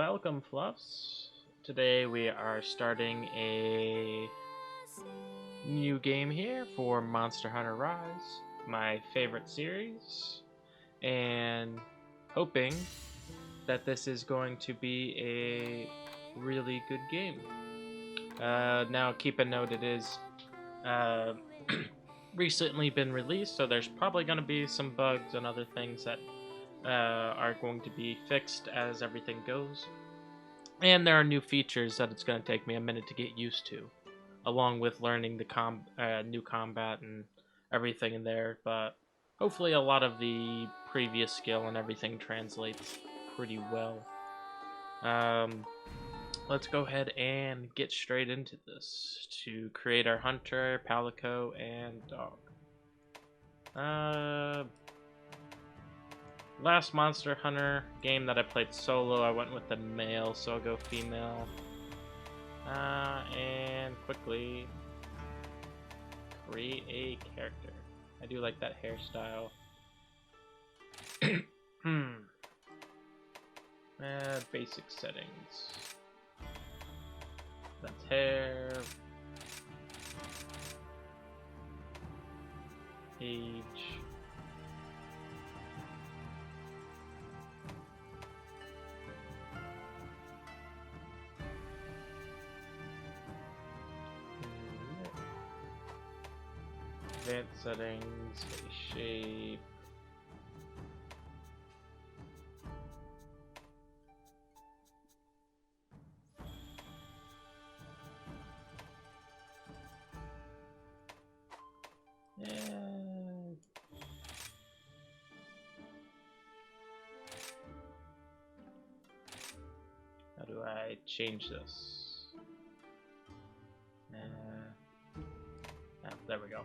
Welcome, Fluffs. Today we are starting a new game here for Monster Hunter Rise, my favorite series, and hoping that this is going to be a really good game. Now, keep a note, it is recently been released, so there's probably going to be some bugs and other things that are going to be fixed as everything goes. And there are new features that it's going to take me a minute to get used to, along with learning the new combat and everything in there. But hopefully, a lot of the previous skill and everything translates pretty well. Let's go ahead and get straight into this to create our hunter, palico, and dog. Last Monster Hunter game that I played solo, I went with the male, so I'll go female. And quickly create a character. I do like that hairstyle. Basic settings. That's hair. Age. Advanced settings, shape. How do I change this? There we go.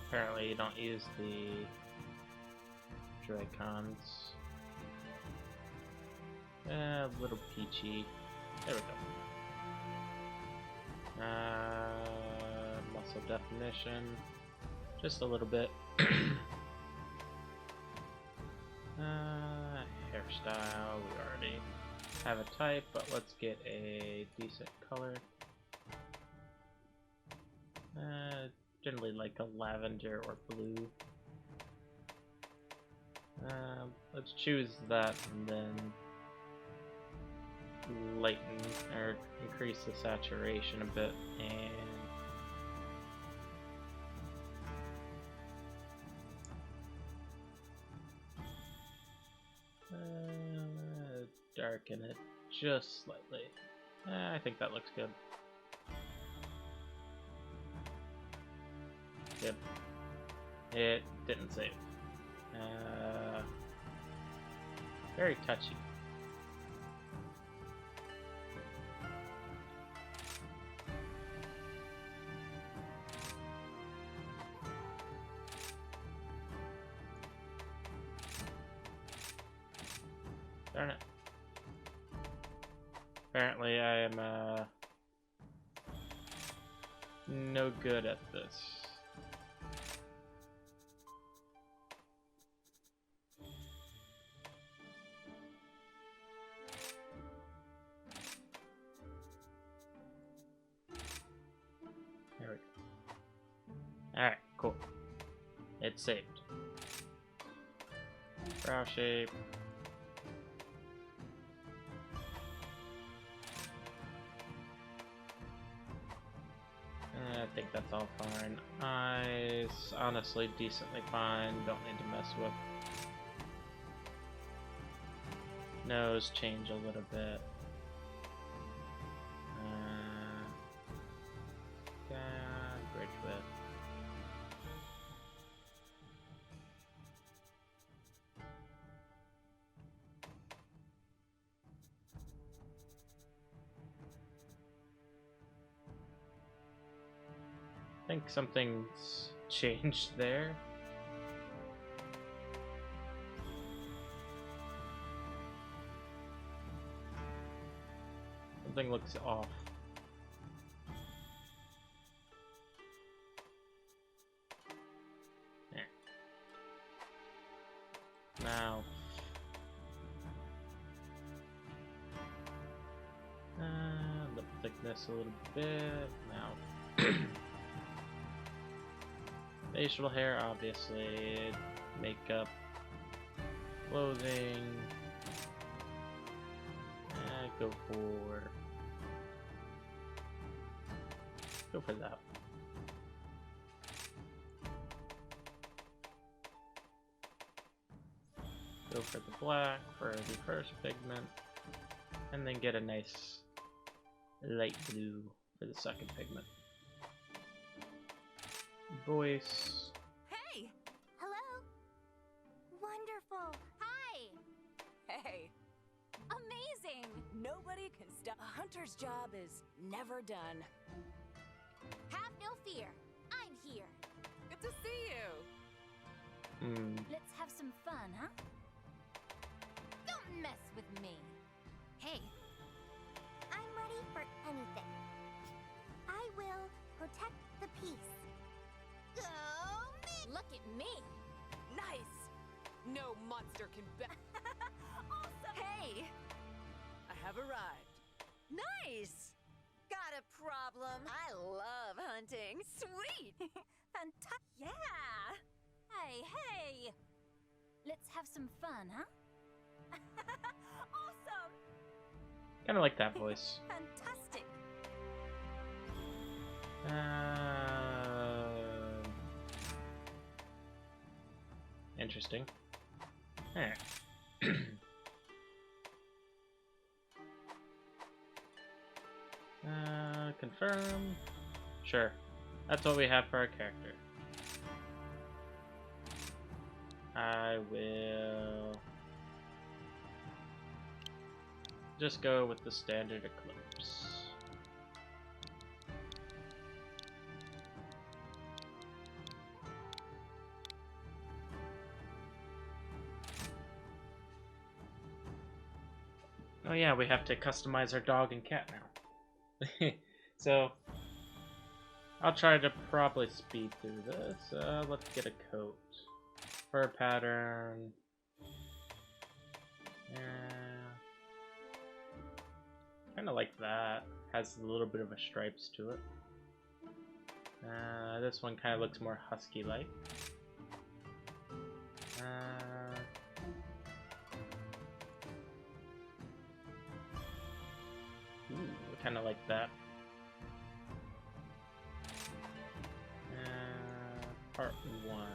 Apparently you don't use the Joy-Cons. A little peachy. There we go. Muscle definition. Just a little bit. Hairstyle, we already have a type, but let's get a decent color. Generally like a lavender or blue. Let's choose that and then lighten or increase the saturation a bit and darken it just slightly. I think that looks good. Yep. It didn't save. Very touchy. Darn it. Apparently I am no good at this. There we go. Alright, cool. It's saved. Brow shape. I think that's all fine. Eyes, honestly, decently fine. Don't need to mess with. Nose, change a little bit. Bridge width. I think something's changed there. Something looks off. now. The thickness a little bit now. Facial hair, obviously. Makeup, clothing. Go for that. Go for the black for the first pigment, and then get a nice light blue for the second pigment. Voice. Hey! Hello! Wonderful! Hi! Hey! Amazing! Nobody can stop. A hunter's job is never done. Have no fear. I'm here. Good to see you. Let's have some fun, huh? Don't mess with me. Hey. I'm ready for anything. I will protect the peace. Go me! Look at me. Nice. No monster can be. Awesome. Hey. I have arrived. Nice. Got a problem? I love hunting. Sweet. Fantastic. Yeah. Hey. Let's have some fun, huh? Awesome. Kind of like that voice. Fantastic. Interesting. Alright. Confirm. Sure. That's what we have for our character. I will just go with the standard Eclipse. Oh yeah, we have to customize our dog and cat now. So, I'll try to probably speed through this. Let's get a coat. Fur pattern. Kind of like that. Has a little bit of a stripes to it. This one kind of looks more husky-like. Kind of like that. Part 1.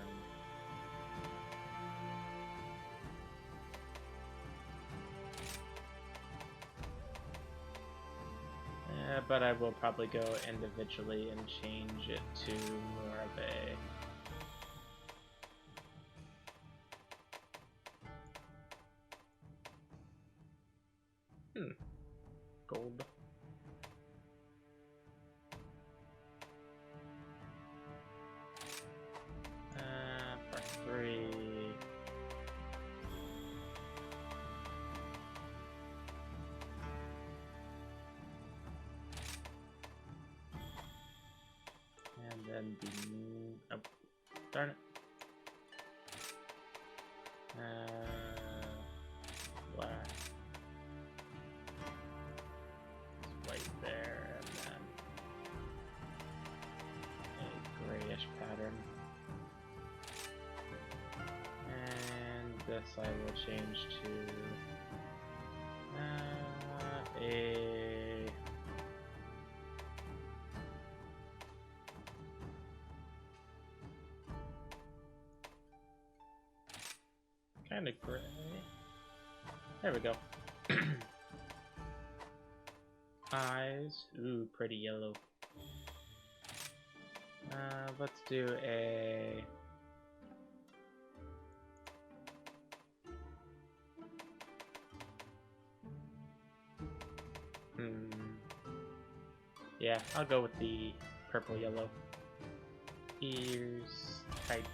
But I will probably go individually and change it to more of a gold. Part 3. And then the... oh, darn it. Black. White there, and then a grayish pattern. And this I will change to a kind of gray. There we go. Eyes. Ooh, pretty yellow. Let's do a... yeah, I'll go with the purple yellow. Ears type.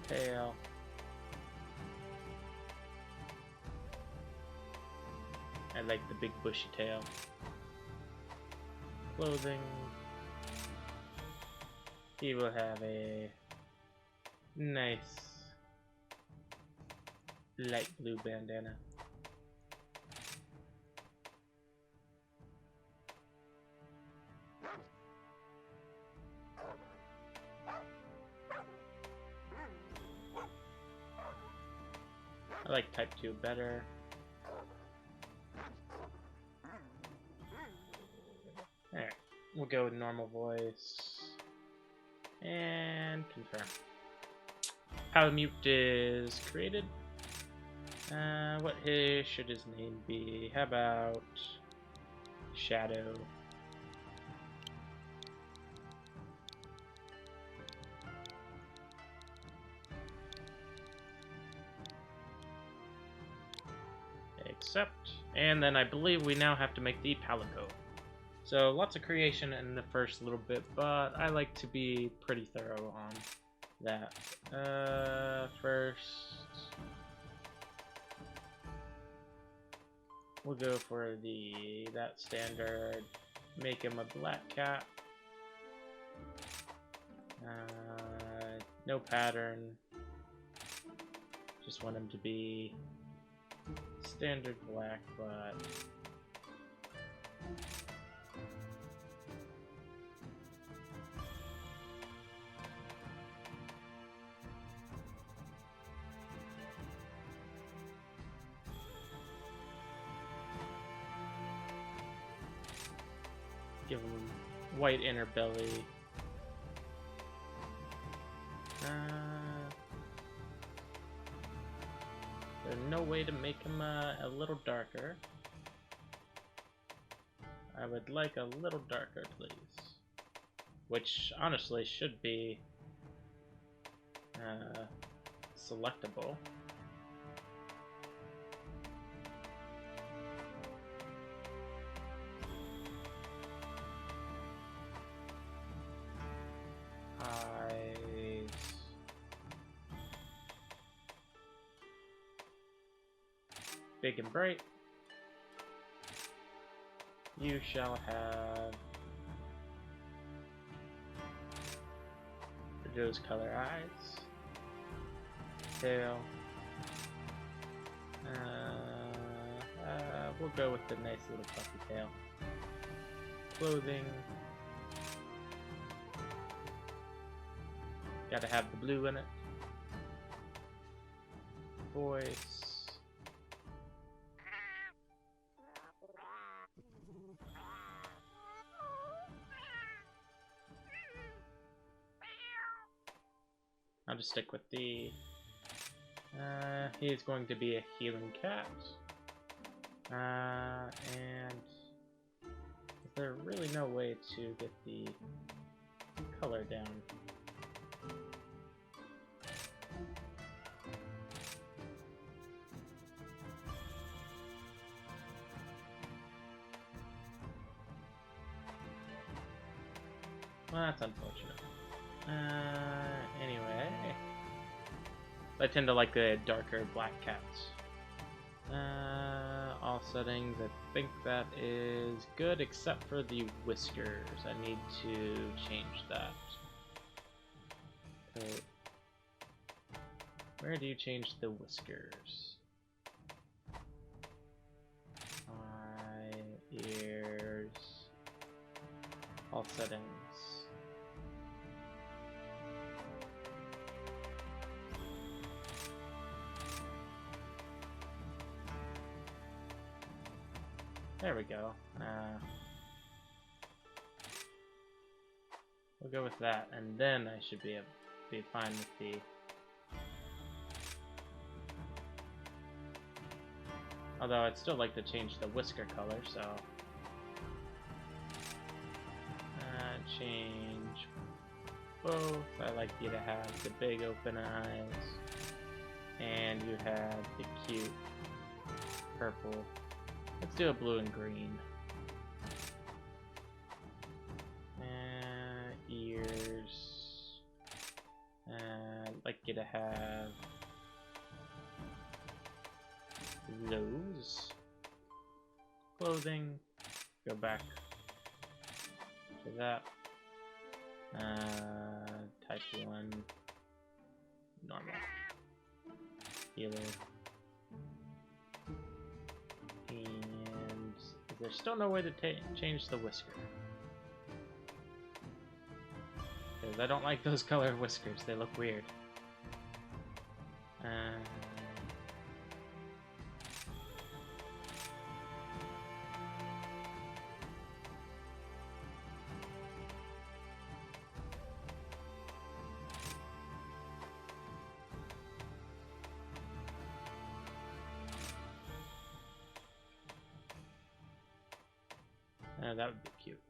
Tail. I like the big bushy tail. Clothing. He will have a nice light blue bandana. I like type 2 better. Alright, we'll go with normal voice. And confirm. Palamute is created. What should his name be? How about Shadow? Accept. And then I believe we now have to make the Palico. So lots of creation in the first little bit, but I like to be pretty thorough on that. First, we'll go for that standard. Make him a black cat. No pattern. Just want him to be standard black, but give him white inner belly. There's no way to make him a little darker. I would like a little darker, please. Which honestly should be selectable. Eyes. Big and bright. You shall have those color eyes. Tail. We'll go with the nice little puffy tail. Clothing. Gotta have the blue in it. Voice. I'll just stick with the... he's going to be a healing cat. And... is there really no way to get the color down? Well, that's unfortunate. Anyway, I tend to like the darker black cats. All settings, I think that is good except for the whiskers. I need to change that. Okay. Where do you change the whiskers? Ears. All settings. There we go. We'll go with that, and then I should be fine with the... although I'd still like to change the whisker color, so... change both. I like you to have the big open eyes, and you have the cute purple. Let's do a blue and green. Ears. I'd like you to have those. clothing. Go back to that. Type 1. Normal. Healer. And there's still no way to change the whisker. Because I don't like those color whiskers. They look weird. That would be cute.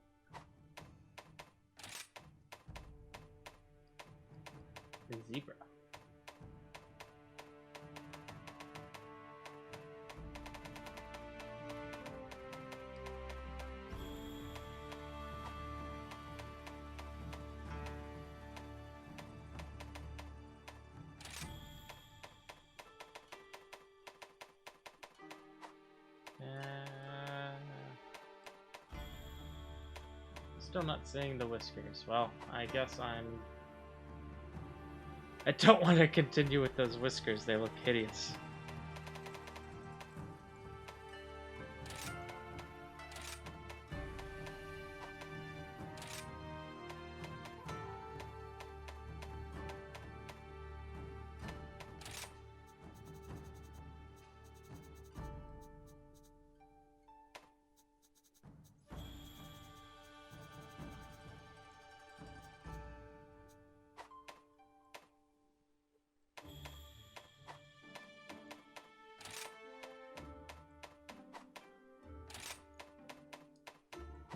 A zebra. Still not seeing the whiskers. Well, I guess I don't want to continue with those whiskers. They look hideous.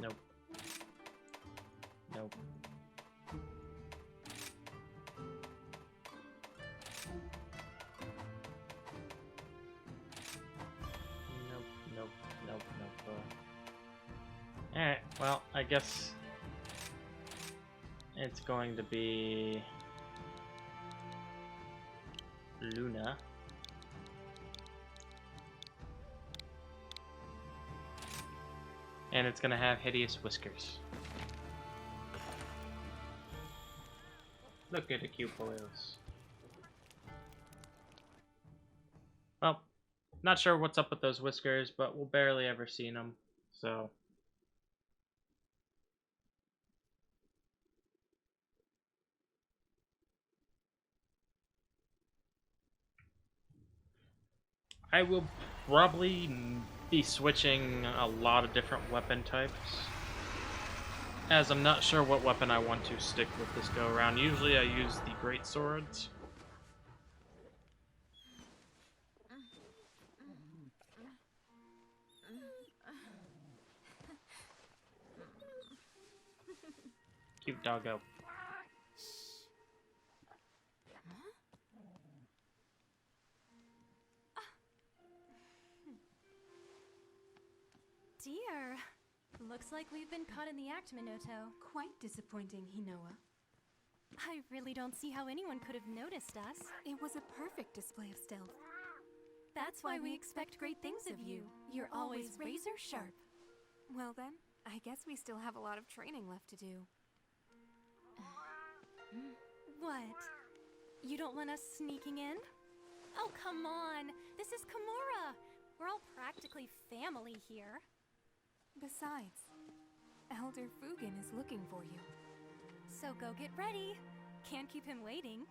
Nope. Nope. Nope. Alright, well, I guess it's going to be Luna. And it's gonna have hideous whiskers. Look at the cute boys. Well, not sure what's up with those whiskers, but we'll barely ever see them, so. I will probably be switching a lot of different weapon types, as I'm not sure what weapon I want to stick with this go around. Usually I use the great swords. Cute doggo. Dear, looks like we've been caught in the act, Minoto. Quite disappointing, Hinoa. I really don't see how anyone could have noticed us. It was a perfect display of stealth. That's why we expect great things of you. You're always razor sharp. Well then, I guess we still have a lot of training left to do. What? You don't want us sneaking in? Oh, come on! This is Kimura! We're all practically family here. Besides, Elder Fugen is looking for you. So go get ready. Can't keep him waiting.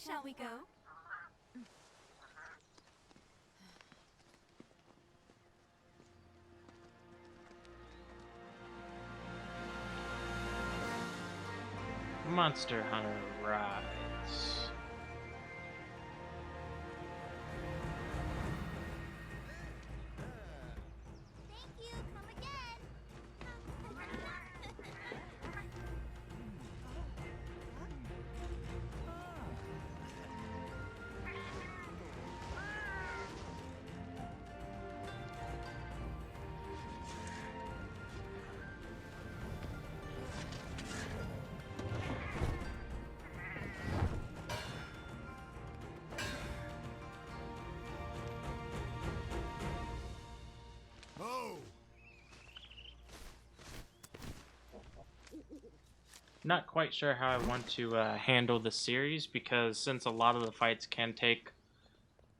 Shall we go? Monster Hunter Rise. Not quite sure how I want to handle the series, because since a lot of the fights can take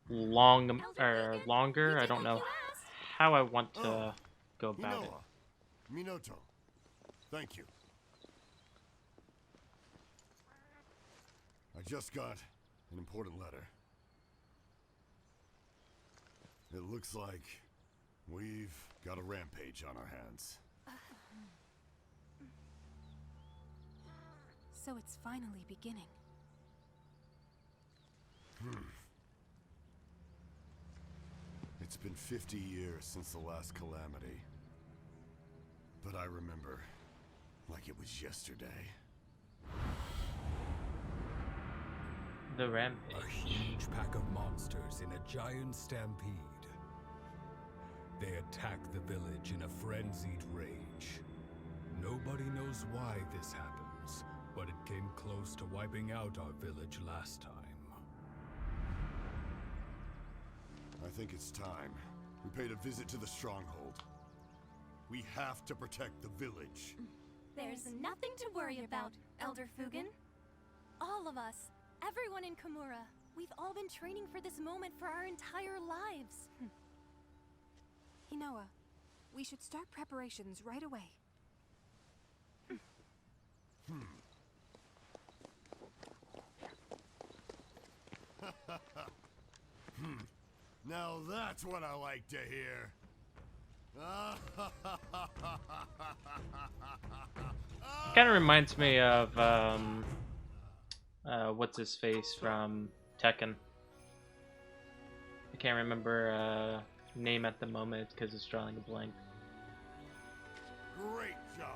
longer, I don't know how I want to go about it. Minato, thank you. I just got an important letter. It looks like we've got a rampage on our hands. So it's finally beginning. It's been 50 years since the last calamity. But I remember like it was yesterday. The rampage. A huge pack of monsters in a giant stampede. They attack the village in a frenzied rage. Nobody knows why this happens, but it came close to wiping out our village last time. I think it's time we paid a visit to the stronghold. We have to protect the village. There's nothing to worry about, Elder Fugen. All of us, everyone in Komura, we've all been training for this moment for our entire lives. Hinoa, we should start preparations right away. Now that's what I like to hear. Kind of reminds me of what's his face from Tekken. I can't remember name at the moment because it's drawing a blank. Great job.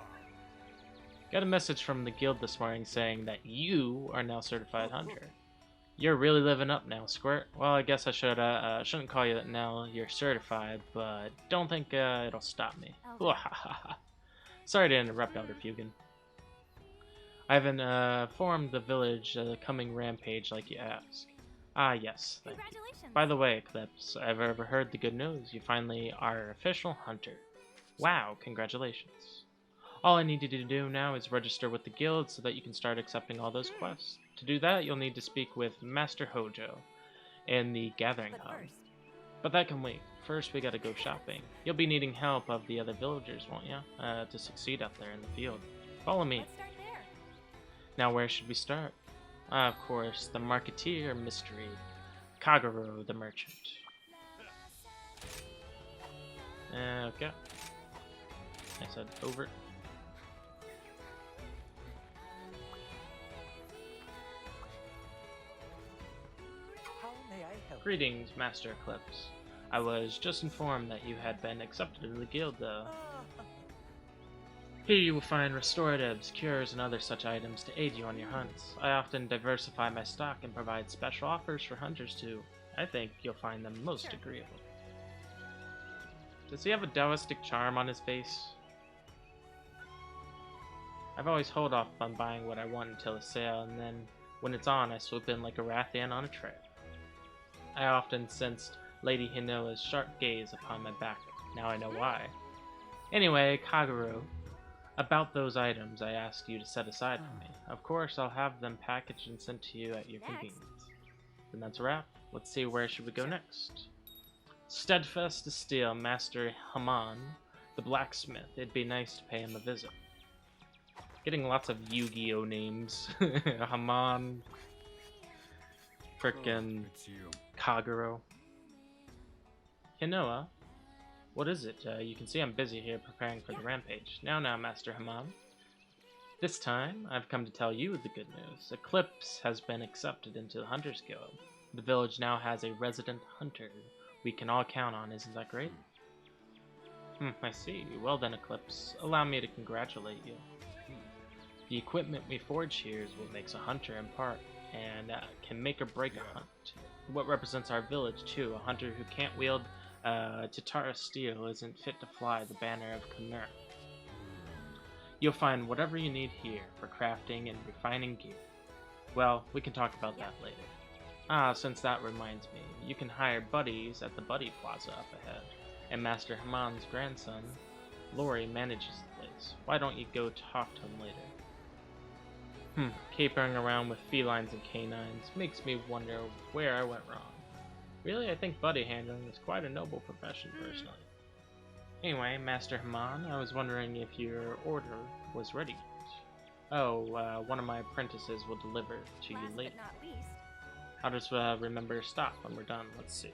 Got a message from the guild this morning saying that you are now certified hunter. You're really living up now, Squirt. Well, I guess I shouldn't call you that now. You're certified, but don't think it'll stop me. Sorry to interrupt, Elder Fugen. I haven't informed the village of the coming rampage like you asked. Ah, yes. Thank you. Congratulations. By the way, Eclipse, I've ever heard the good news. You finally are official hunter. Wow, congratulations. All I need you to do now is register with the guild so that you can start accepting all those quests. To do that, you'll need to speak with Master Hojo in the Gathering Hub. But that can wait. First, we gotta go shopping. You'll be needing help of the other villagers, won't you? To succeed out there in the field. Follow me. Let's start there. Now, where should we start? Of course, the Marketeer Mystery. Kagero the Merchant. Okay. I said over. Greetings, Master Eclipse. I was just informed that you had been accepted in the guild, though. Here you will find restoratives, cures, and other such items to aid you on your hunts. I often diversify my stock and provide special offers for hunters too. I think you'll find them most agreeable. Does he have a Taoistic charm on his face? I've always held off on buying what I want until the sale, and then when it's on, I swoop in like a Rathian on a tray. I often sensed Lady Hinoa's sharp gaze upon my back. Now I know why. Anyway, Kagero, about those items I asked you to set aside for me. Of course, I'll have them packaged and sent to you at your convenience. Then that's a wrap. Let's see, where should we go next? Steadfast to Steel, Master Haman, the blacksmith. It'd be nice to pay him a visit. Getting lots of Yu-Gi-Oh names. Haman. Frickin' Kagero. Hinoa, what is it? You can see I'm busy here preparing for the rampage. Now, Master Haman. This time, I've come to tell you the good news. Eclipse has been accepted into the Hunters Guild. The village now has a resident hunter we can all count on, isn't that great? I see. Well then, Eclipse, allow me to congratulate you. The equipment we forge here is what makes a hunter in part, and can make or break a hunt. What represents our village, too. A hunter who can't wield Tatara steel isn't fit to fly the banner of Komura. You'll find whatever you need here for crafting and refining gear. Well, we can talk about that later. Since that reminds me, you can hire buddies at the Buddy Plaza up ahead, and Master Haman's grandson, Lori, manages the place. Why don't you go talk to him later? Capering around with felines and canines makes me wonder where I went wrong. Really, I think buddy handling is quite a noble profession, personally. Anyway, Master Haman, I was wondering if your order was ready. Oh, one of my apprentices will deliver to you Last later. but not least, I'll just remember to stop when we're done. Let's see.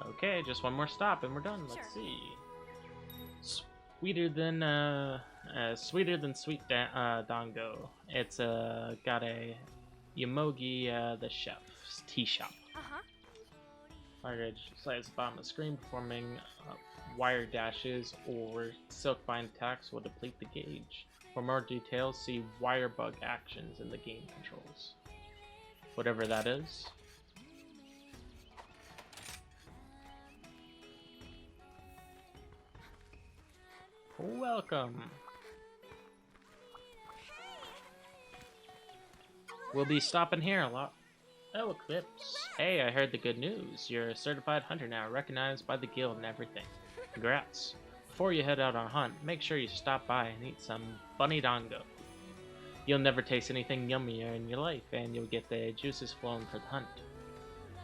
Okay, just one more stop and we're done. Let's Sure. see. Sweeter than sweet dango. It's got a Yamogi the chef's tea shop. uh-huh. Fire slides the bottom of the screen, performing wire dashes or silk bind attacks will deplete the gauge. For more details, see wire bug actions in the game controls. Whatever that is. Welcome. We'll be stopping here a lot. Oh, Eclipse. Hey, I heard the good news. You're a certified hunter now, recognized by the guild and everything. Congrats. Before you head out on a hunt, make sure you stop by and eat some bunny dango. You'll never taste anything yummier in your life, and you'll get the juices flowing for the hunt.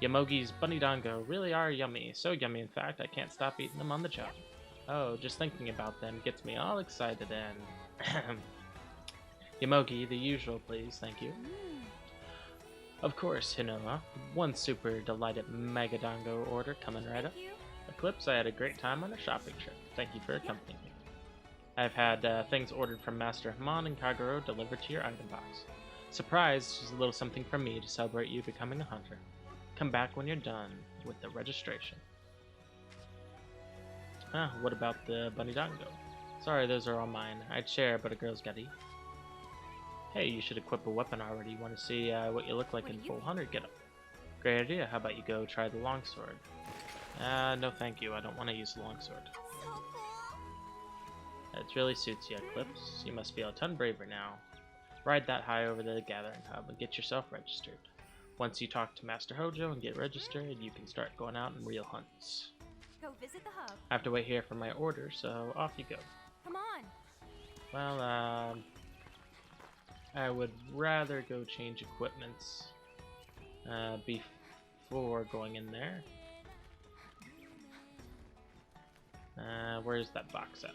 Yamogi's bunny dango really are yummy. So yummy, in fact, I can't stop eating them on the job. Oh, just thinking about them gets me all excited and... Yamogi, the usual, please. Thank you. Of course, Hinoa. One super delighted mega dango order coming right up. Thank you. Eclipse, I had a great time on a shopping trip. Thank you for accompanying me. I've had things ordered from Master Haman and Kagero delivered to your item box. Surprise, just a little something from me to celebrate you becoming a hunter. Come back when you're done with the registration. Huh, what about the bunny dango? Sorry, those are all mine. I'd share, but a girl's gotta eat. Hey, you should equip a weapon already. You want to see what you look like in full hunter getup? Great idea. How about you go try the longsword? No thank you. I don't want to use the longsword. So cool. It really suits you, Eclipse. You must feel a ton braver now. Ride that high over to the gathering hub and get yourself registered. Once you talk to Master Hojo and get registered, you can start going out on real hunts. Go visit the hub. I have to wait here for my order, so off you go. Come on. Well, I would rather go change equipments before going in there. Where's that box at?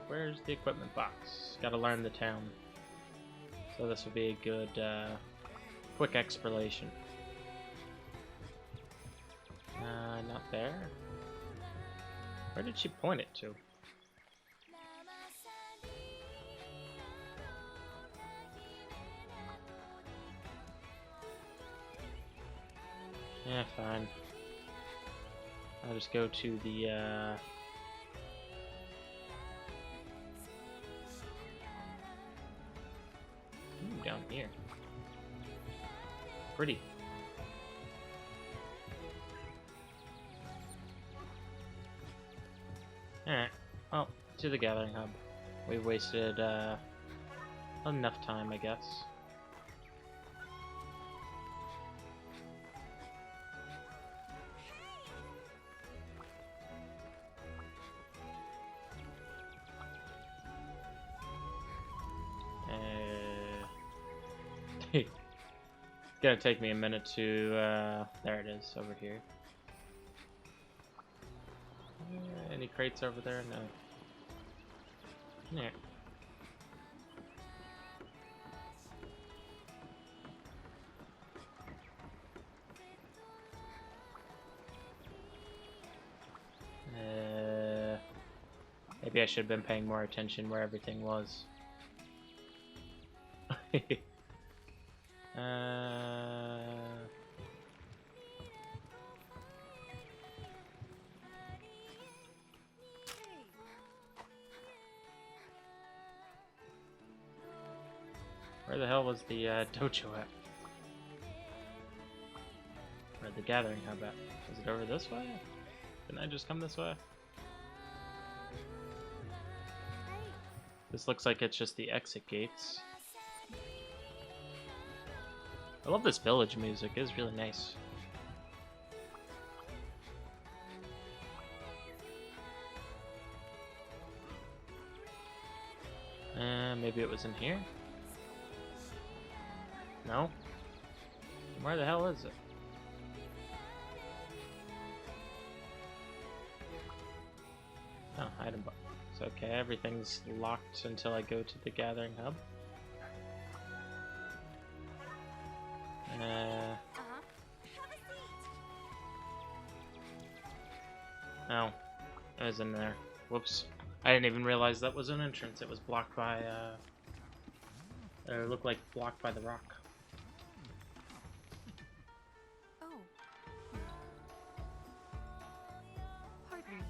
Where's the equipment box? Gotta learn the town. So this would be a good, quick exploration. Not there. Where did she point it to? Yeah, fine. I'll just go to the, down here. Pretty. Alright, well, to the gathering hub. We wasted enough time, I guess. It's gonna take me a minute to, there it is, over here. Any crates over there? No. Yeah. Maybe I should have been paying more attention where everything was. Where the hell was the dojo at? Where the gathering hub at? Was it over this way? Didn't I just come this way? This looks like it's just the exit gates. I love this village music, it's really nice. Maybe it was in here? No? Where the hell is it? Oh, item box. Okay, everything's locked until I go to the gathering hub. Oh, it was in there. Whoops. I didn't even realize that was an entrance. It was blocked by, it looked like blocked by the rock. Oh. Pardon me.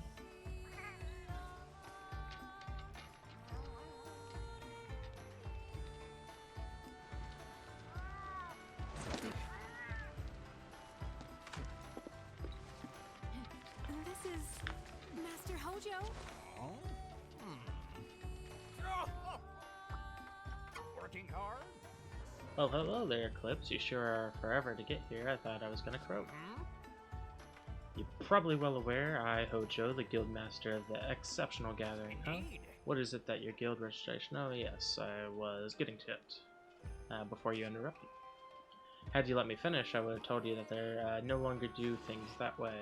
This is Master Hojo? Working hard? Well, hello there, Eclipse. You sure are forever to get here. I thought I was gonna croak. You're probably well aware I, Hojo, the guild master of the exceptional gathering, huh? Indeed. What is it that your guild registration? Oh yes, I was getting to it. Before you interrupted. Had you let me finish, I would have told you that they no longer do things that way.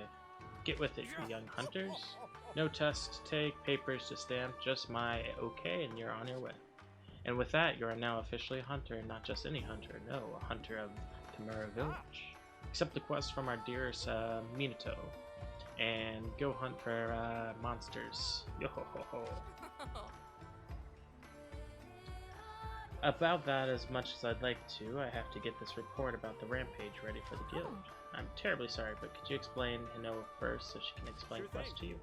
Get with it, you young hunters. No tests to take, papers to stamp, just my okay, and you're on your way. And with that, you are now officially a hunter, and not just any hunter, no, a hunter of Kimura Village. Accept the quest from our dearest Minato, and go hunt for monsters. Yo ho ho ho. About that, as much as I'd like to, I have to get this report about the rampage ready for the guild. I'm terribly sorry, but could you explain Hinoa first so she can explain the quest to you?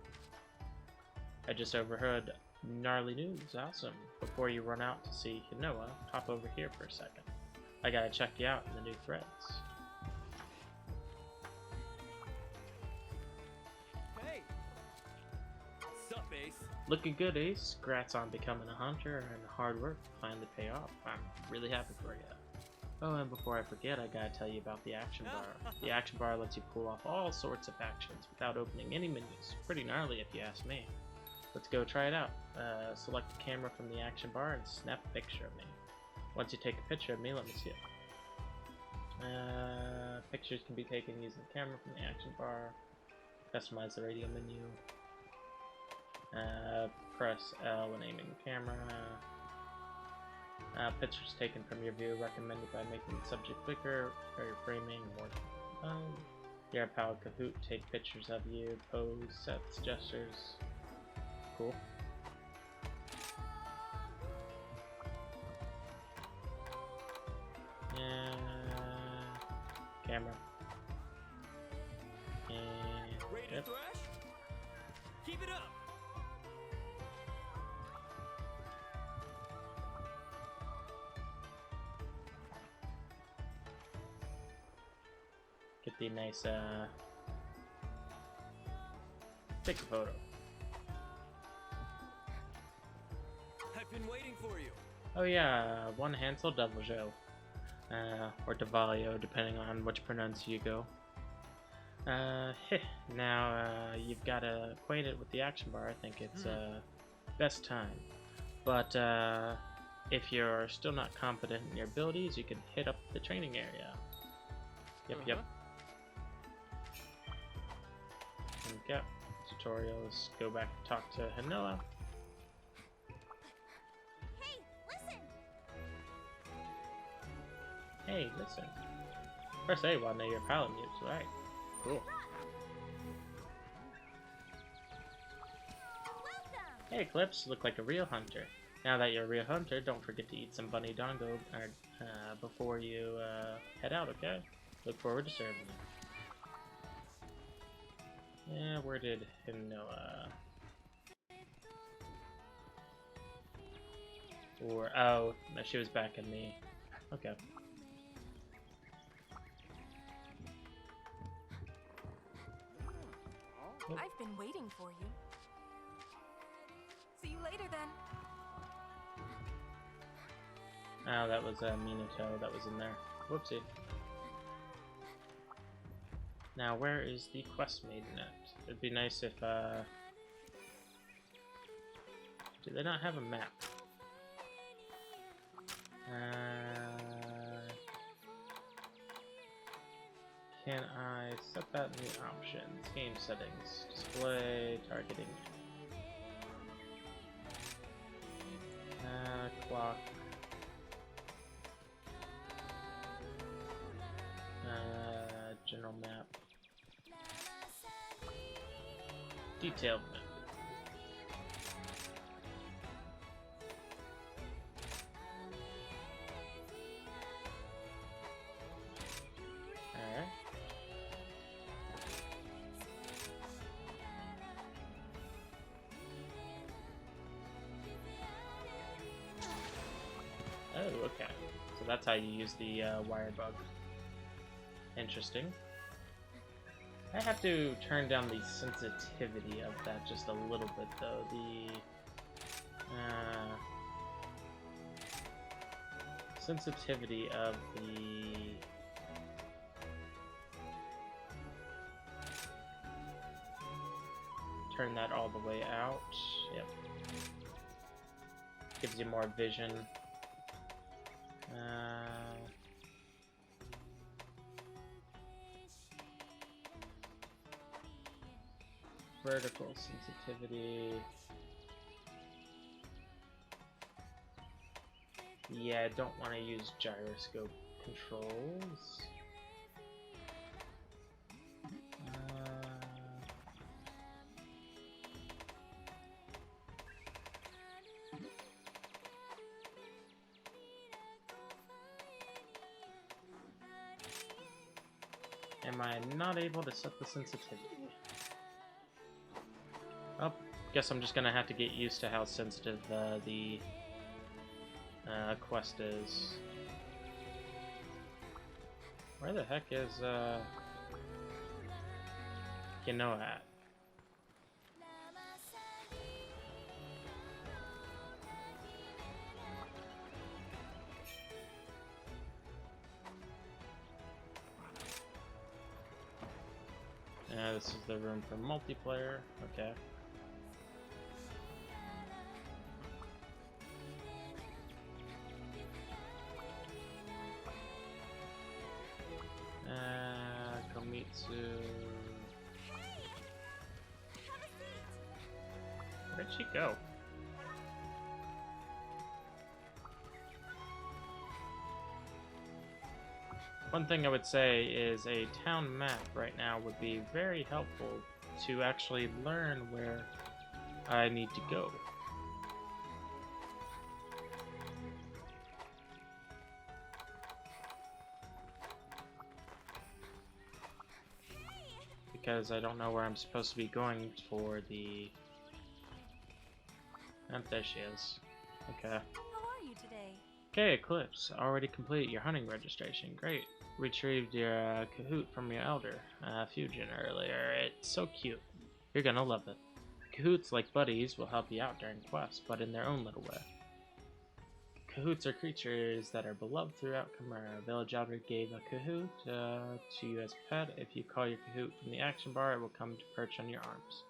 I just overheard gnarly news. Awesome. Before you run out to see Hinoa, hop over here for a second. I gotta check you out in the new threads. Hey! Sup, Ace? Looking good, Ace. Congrats on becoming a hunter, and the hard work finally pay off. I'm really happy for you. Oh, and before I forget, I gotta tell you about the action bar. The action bar lets you pull off all sorts of actions without opening any menus. Pretty gnarly if you ask me. Let's go try it out. Select the camera from the action bar and snap a picture of me. Once you take a picture of me, let me see it. Pictures can be taken using the camera from the action bar. Customize the radio menu. Press L when aiming the camera. Pictures taken from your view recommended by making the subject bigger, or your framing more. Your pal Kahoot take pictures of you, pose, sets, gestures. Cool. Camera. And Ready to thrash? Keep it up! get the nice take a photo. I've been waiting for you. Oh yeah, one Hansel Devil Joe. Or Devalio, depending on which pronounce you go. Now, you've got acquainted with the action bar. I think it's best time. But if you're still not confident in your abilities, you can hit up the training area. Yep. Okay. Tutorials. Go back and talk to Hinoa. Hey, listen. Press A while your palette mutes, right? Cool. Hey, Eclipse, you look like a real hunter. Now that you're a real hunter, don't forget to eat some bunny dongo before you head out, okay? Look forward to serving you. Yeah, where did Hinoa? Or, oh, no, she was back in me. Okay. I've been waiting for you. See you later then. Oh, that was Minato that was in there. Whoopsie. Now, where is the quest maiden at? It'd be nice if, do they not have a map? Can I set that in the options? Game settings. Display, targeting. Clock. General map. Detailed map. Alright. Oh, okay. So that's how you use the wire bug. Interesting. I have to turn down the sensitivity of that just a little bit, though. The sensitivity of the turn that all the way out. Yep. Gives you more vision. Vertical sensitivity. Yeah, I don't want to use gyroscope controls. Am I not able to set the sensitivity? Oh, guess I'm just gonna have to get used to how sensitive the quest is. Where the heck is Kinoa at? This is the room for multiplayer. Okay. Where'd she go? One thing I would say is a town map right now would be very helpful to actually learn where I need to go. Because I don't know where I'm supposed to be going for the... Oh, there she is. Okay. How are you today? Okay, Eclipse. Already complete your hunting registration. Great. Retrieved your Kahoot from your elder, Fusion, earlier. It's so cute. You're gonna love it. Kahoots, like buddies, will help you out during quests, but in their own little way. Kahoots are creatures that are beloved throughout Chimera. Village Elder gave a Kahoot to you as a pet. If you call your Kahoot from the action bar, it will come to perch on your arms.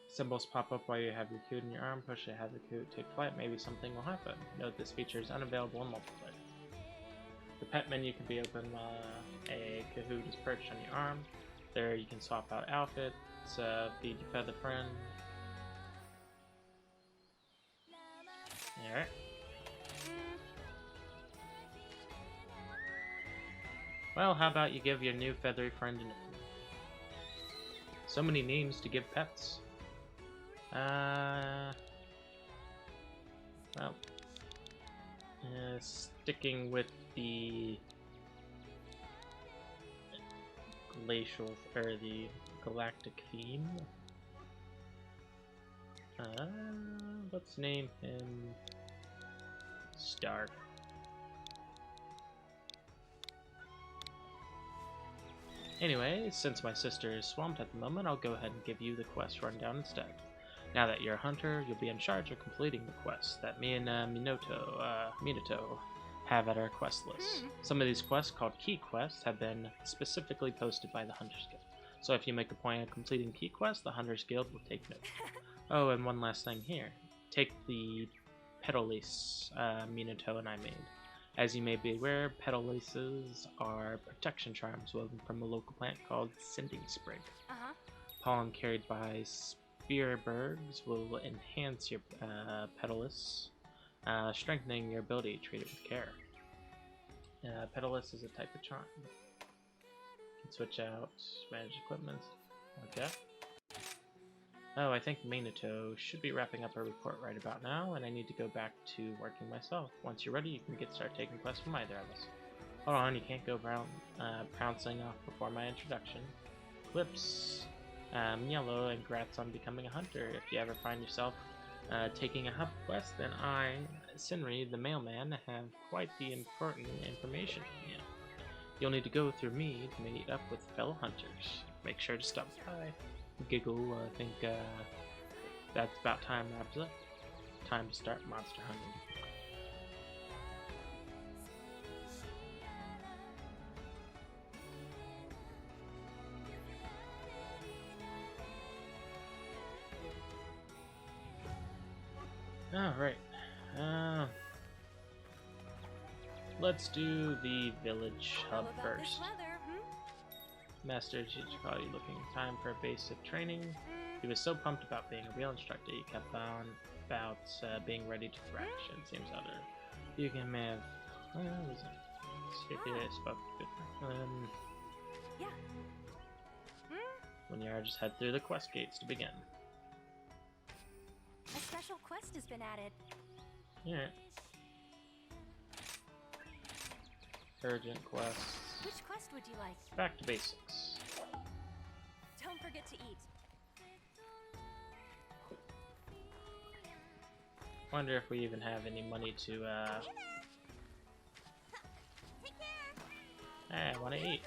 Symbols pop up while you have your Kahoot in your arm. Push it, have the Kahoot take flight. Maybe something will happen. Note this feature is unavailable in multiplayer. The pet menu can be opened while a Kahoot is perched on your arm. There you can swap out outfits, feed your feather friend. Alright. Well, how about you give your new feathery friend a name? So many names to give pets. Well, sticking with the glacial, or the galactic theme. Let's name him Star. Anyway, since my sister is swamped at the moment, I'll go ahead and give you the quest rundown instead. Now that you're a hunter, you'll be in charge of completing the quest that me and Minato have at our quest list. Some of these quests, called key quests, have been specifically posted by the Hunters Guild. So if you make a point of completing key quests, the Hunters Guild will take note. Oh, and one last thing here. Take the petal lace Minato and I made. As you may be aware, petal laces are protection charms woven from a local plant called Sending Sprig. Pollen carried by spearbergs will enhance your Petalus, strengthening your ability to treat it with care. Petalus is a type of charm. You can switch out, manage equipment. Okay. Oh, I think Minato should be wrapping up her report right about now, and I need to go back to working myself. Once you're ready, you can start taking quests from either of us. Hold on, you can't go pouncing off before my introduction. Eclipse, Yellow, and congrats on becoming a hunter. If you ever find yourself taking a hub quest, then I, Sinri, the mailman, have quite the important information for you. You'll need to go through me to meet up with fellow hunters. Make sure to stop by. Giggle, I think that's about time wraps up. Time to start monster hunting. Alright. Let's do the village hub first. Master Chichikali looking time for basic training. He was so pumped about being a real instructor, he kept on about being ready to thrash, and it seems other. You can have. Yeah. When you are, just head through the quest gates to begin. A special quest has been added. Yeah. Urgent quests. Which quest would you like? Back to basics. Don't forget to eat. Wonder if we even have any money to Take care. Hey, I wanna eat.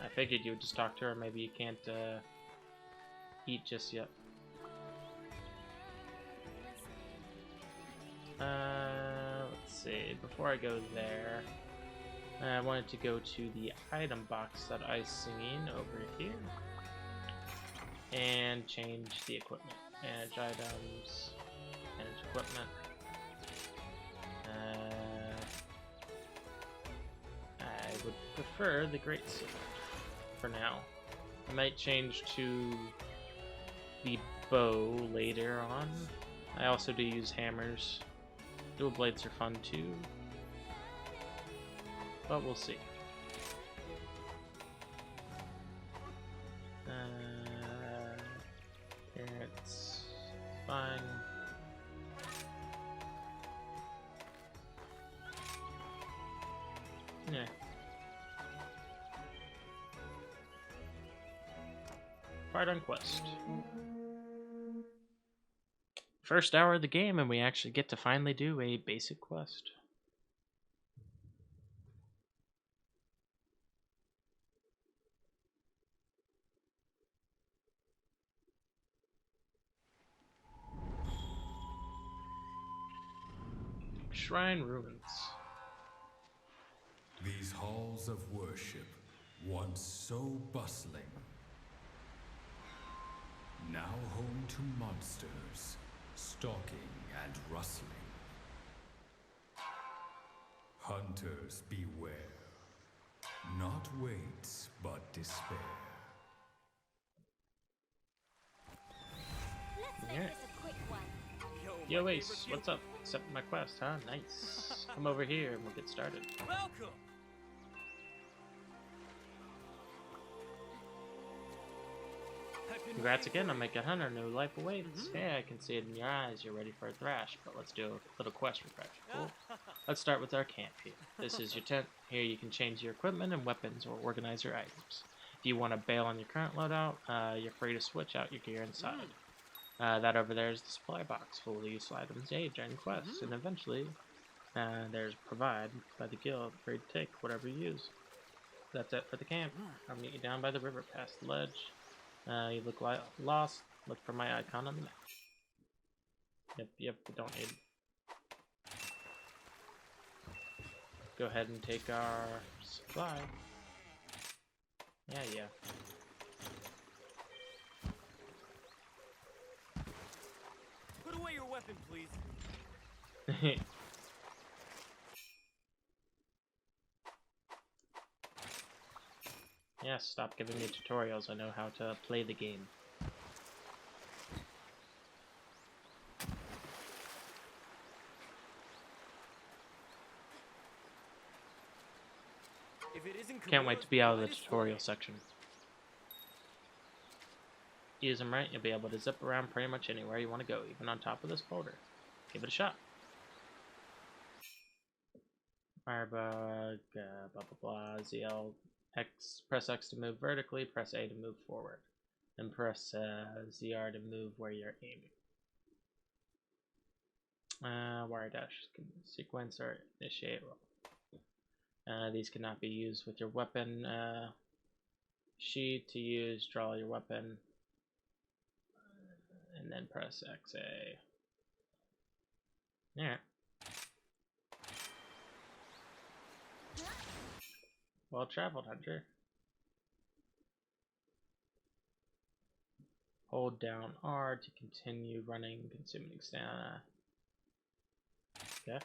I figured you would just talk to her. Maybe you can't eat just yet. Let's see. Before I go there, I wanted to go to the item box that I seen over here and change the equipment. Manage items, manage equipment. I would prefer the great sword for now. I might change to the bow later on. I also do use hammers. Dual blades are fun too, but we'll see. It's fine. Yeah. Part on quest. First hour of the game, and we actually get to finally do a basic quest. Shrine ruins. These halls of worship, once so bustling, now home to monsters, stalking and rustling. Hunters beware. Not weights, but despair. Let's make Yeah. this a quick one. Yo, my Ace, favorite what's up? Accepting my quest, huh? Nice. Come over here and we'll get started. Welcome. I've been Congrats waiting again for on you. making Hunter. New life awaits. Yeah, I can see it in your eyes. You're ready for a thrash, but let's do a little quest refresh. Cool. Let's start with our camp here. This is your tent. Here you can change your equipment and weapons or organize your items. If you want to bail on your current loadout, you're free to switch out your gear inside. That over there is the supply box full of useful items aid during quests, and eventually there's provide by the guild, free to take whatever you use. That's it for the camp. I'll meet you down by the river past the ledge. You look lost. Look for my icon on the map. Yep, we don't need. Go ahead and take our supply. Yeah. Put away your weapon, please. Yeah, stop giving me tutorials. I know how to play the game. If it isn't Can't wait Kimura's to be out of the brightest tutorial light. section. Use them right, you'll be able to zip around pretty much anywhere you want to go, even on top of this boulder. Give it a shot. Firebug, blah blah blah, ZL, X, press X to move vertically, press A to move forward. Then press ZR to move where you're aiming. Wire dash, sequence or initiate roll. These cannot be used with your weapon. Sheet to use, draw your weapon. And then press XA. Alright. Well traveled, Hunter. Hold down R to continue running, consuming stamina. Okay.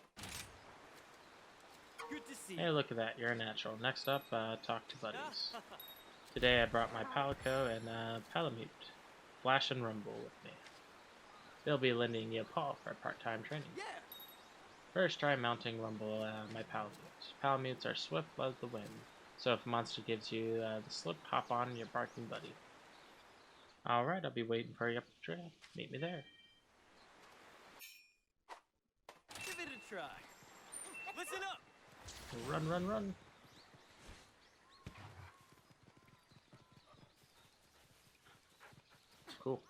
Good to see Hey, you. look at that. You're a natural. Next up, talk to buddies. Today I brought my Palico and Palamute, Flash and Rumble with me. They'll be lending you a paw for part-time training. Yeah. First, try mounting Rumble, my Palamutes. Palamutes are swift as the wind, so if a monster gives you the slip, hop on your barking buddy. Alright, I'll be waiting for you up the trail. Meet me there. Give it a try. Listen up. Run, run, run. Cool.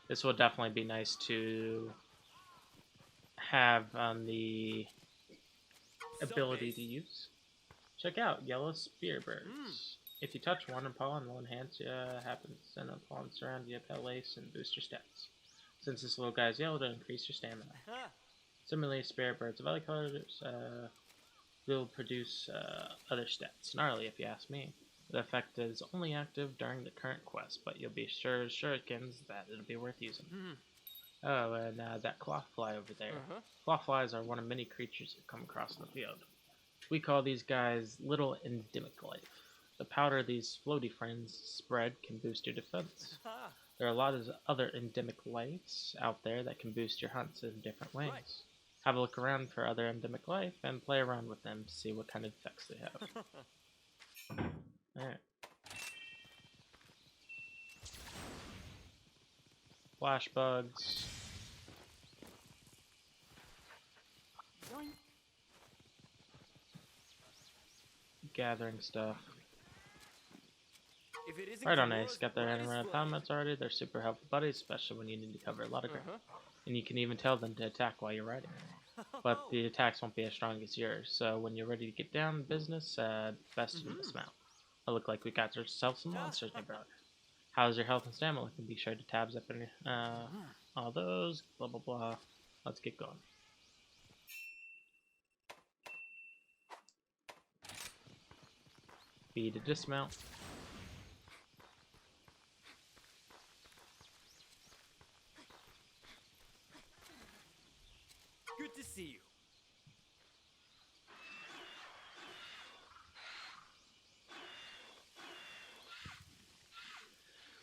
This will definitely be nice to have on the ability to use. Check out yellow spearbirds. If you touch one and pollen, will enhance happens, and a pollen surround you, pale ace, and boost your stats. Since this little guy's yellow, to increase your stamina. Similarly, spearbirds of other colors will produce other stats. Gnarly, if you ask me. The effect is only active during the current quest, but you'll be shurikens that it'll be worth using. Oh, and that clothfly over there. Clothflies are one of many creatures you come across in the field. We call these guys little endemic life. The powder these floaty friends spread can boost your defense. There are a lot of other endemic lives out there that can boost your hunts in different ways. Right. Have a look around for other endemic life and play around with them to see what kind of effects they have. Alright. Flash bugs. Gathering stuff. If it isn't Right on Kimura's Ace, got their brightest animated light. helmets already. They're super helpful buddies, especially when you need to cover a lot of ground. And you can even tell them to attack while you're riding. But the attacks won't be as strong as yours, so when you're ready to get down to business, best to dismount. It look like we got ourselves some monsters, my brother. How's your health and stamina looking? Be sure to tabs up in all those, blah blah blah. Let's get going. B to dismount. Good to see you.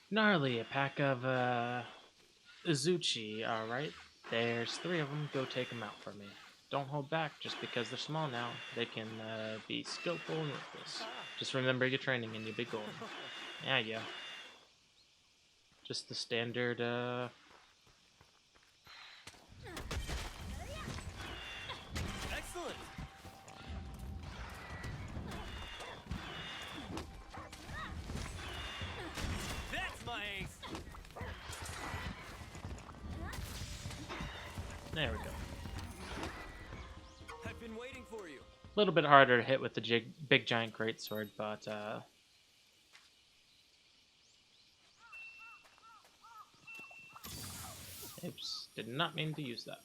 Gnarly, a pack of Izuchi, alright. There's 3 of them, go take them out for me. Don't hold back just because they're small now. They can be skillful and ruthless. Just remember your training and you'll be golden. Yeah. Just the standard, Excellent. That's my ace. There we go. I've been waiting for you. A little bit harder to hit with the big giant greatsword, but Oops, did not mean to use that.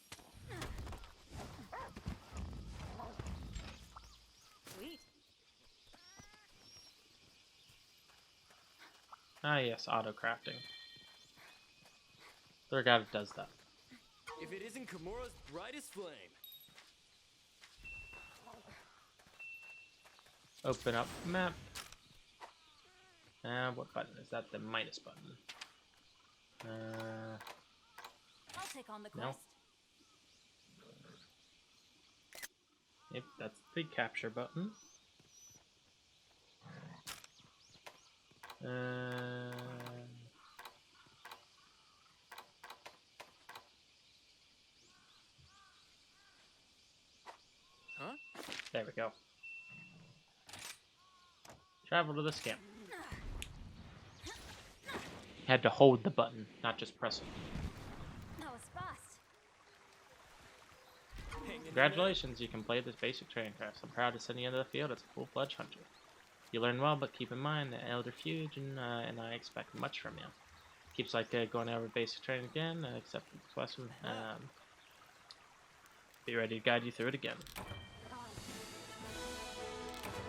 Sweet. Ah yes, auto crafting. Third god does that. If it isn't Kimura's brightest flame. Open up map. What button is that? The minus button. I'll take on the No. quest. Yep, that's the capture button. Huh? There we go. Travel to the scamp. Had to hold the button, not just press it. That was fast. Hang in there. Congratulations, you completed this basic training class. I'm proud to send you into the field as a full-fledged hunter. You learn well, but keep in mind the Elder Fuge, and I expect much from you. Keeps like going over basic training again, except for this lesson. Be ready to guide you through it again.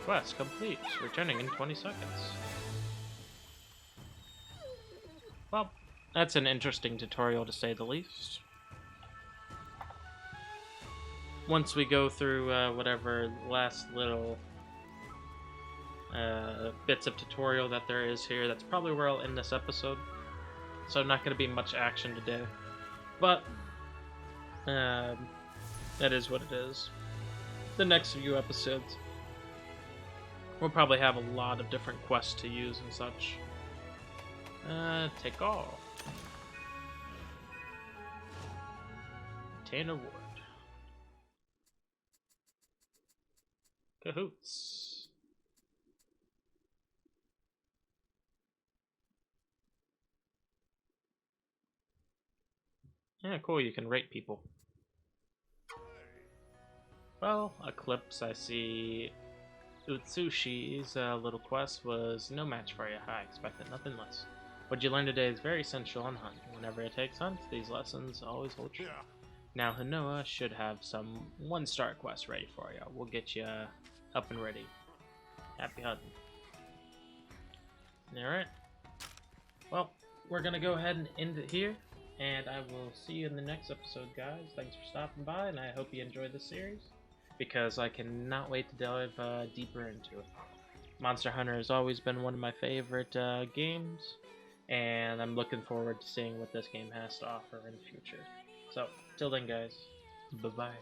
Quest complete. Returning in 20 seconds. Well, that's an interesting tutorial to say the least. Once we go through whatever last little bits of tutorial that there is here, that's probably where I'll end this episode. So not going to be much action today. But that is what it is. The next few episodes, we'll probably have a lot of different quests to use and such. Take all. Obtain award. Cahoots. Yeah, cool, you can rate people. Well, Eclipse, I see Utsushi's little quest was no match for you. I expected nothing less. What you learned today is very essential on hunting. Whenever it takes hunts, these lessons always hold true. Now Hanoa should have some 1-star quests ready for you. We'll get you up and ready. Happy hunting. Alright. Well, we're gonna go ahead and end it here. And I will see you in the next episode, guys. Thanks for stopping by, and I hope you enjoyed this series, because I cannot wait to dive deeper into it. Monster Hunter has always been one of my favorite games, and I'm looking forward to seeing what this game has to offer in the future. So, till then, guys, bye-bye.